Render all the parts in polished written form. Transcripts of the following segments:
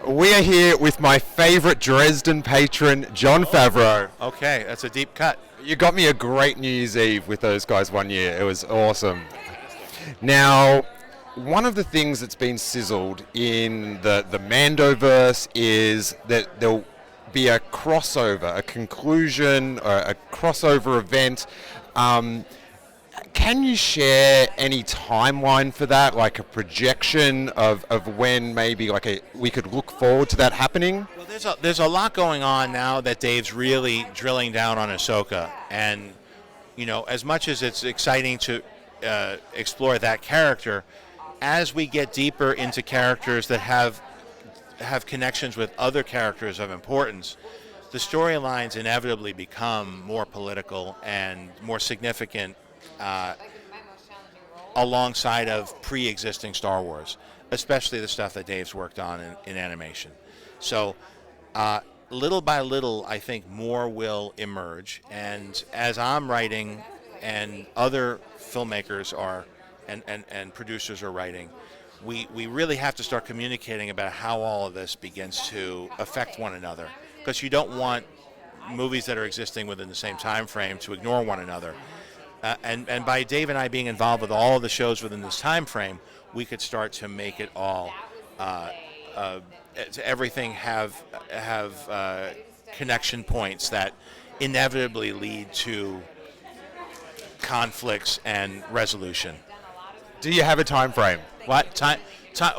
We are here with my favorite Dresden patron, Jon Favrau. Okay, that's a deep cut. You got me a great New Year's Eve with those guys one year. It was awesome. Now, one of the things that's been sizzled in the Mandoverse is that there'll be a crossover, a conclusion, or a crossover event. Can you share any timeline for that, like a projection of when maybe we could look forward to that happening? Well, there's a lot going on now that Dave's really drilling down on Ahsoka, and as much as it's exciting to explore that character, as we get deeper into characters that have connections with other characters of importance, the storylines inevitably become more political and more significant alongside of pre-existing Star Wars, especially the stuff that Dave's worked on in animation. So little by little, I think more will emerge. And as I'm writing and other filmmakers are and producers are writing, we really have to start communicating about how all of this begins to affect one another, because you don't want movies that are existing within the same time frame to ignore one another. And by Dave and I being involved with all of the shows within this time frame, we could start to make it all, to everything have connection points that inevitably lead to conflicts and resolution. Do you have a time frame? What time?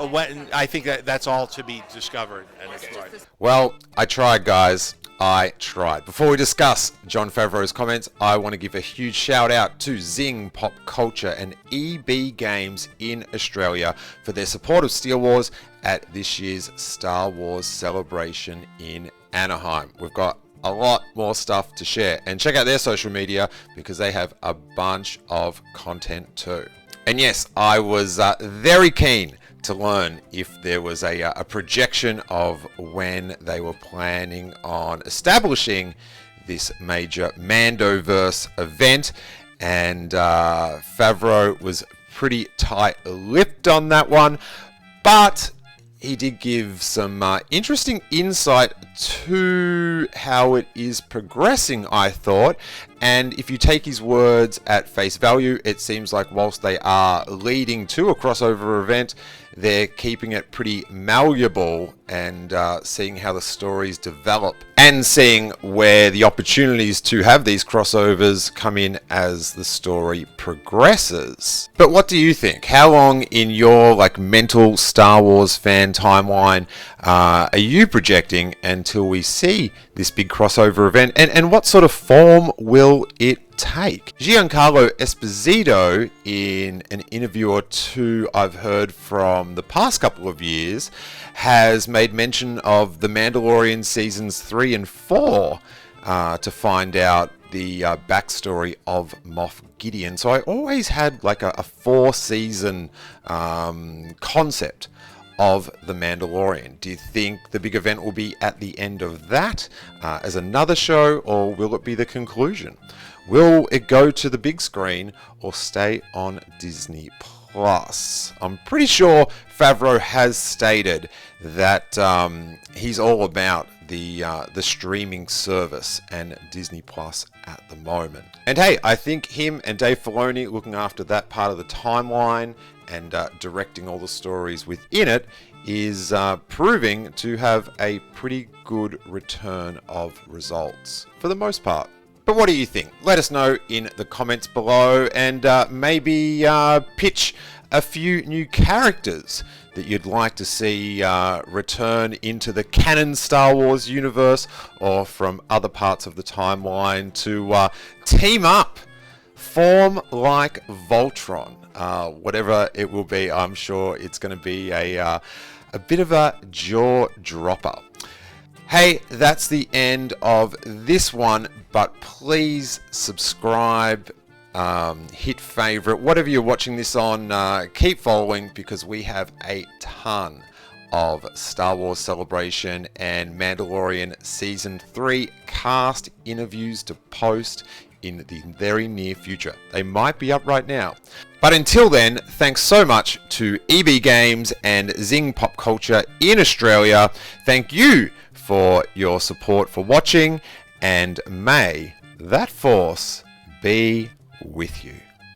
When, I think that's all to be discovered and explored. Well, I tried, guys. I tried. Before we discuss Jon Favrau's comments, I want to give a huge shout out to Zing Pop Culture and EB Games in Australia for their support of Steele Wars at this year's Star Wars celebration in Anaheim. We've got a lot more stuff to share, and check out their social media because they have a bunch of content too. And yes, I was very keen to learn if there was a projection of when they were planning on establishing this major Mandoverse event, and Favreau was pretty tight-lipped on that one, but he did give some interesting insight to how it is progressing, I thought. And if you take his words at face value, it seems like whilst they are leading to a crossover event, they're keeping it pretty malleable and seeing how the stories develop and seeing where the opportunities to have these crossovers come in as the story progresses. But what do you think? How long in your mental Star Wars fan timeline are you projecting until we see this big crossover event, and what sort of form will it take? Giancarlo Esposito, in an interview or two I've heard from the past couple of years, has made mention of The Mandalorian seasons 3 and 4 to find out the backstory of Moff Gideon. So I always had a 4-season concept of The Mandalorian. Do you think the big event will be at the end of that as another show, or will it be the conclusion? Will it go to the big screen or stay on Disney Plus? I'm pretty sure Favreau has stated that he's all about the streaming service and Disney Plus at the moment. And hey, I think him and Dave Filoni looking after that part of the timeline and directing all the stories within it is proving to have a pretty good return of results for the most part. But what do you think? Let us know in the comments below, and maybe pitch a few new characters that you'd like to see return into the canon Star Wars universe or from other parts of the timeline to team up, form like Voltron. Whatever it will be, I'm sure it's going to be a bit of a jaw dropper. Hey, that's the end of this one, but please subscribe, hit favorite, whatever you're watching this on, keep following, because we have a ton of Star Wars Celebration and Mandalorian Season 3 cast interviews to post in the very near future. They might be up right now. But until then, thanks so much to EB Games and Zing Pop Culture in Australia. Thank you for your support, for watching, and may that force be with you.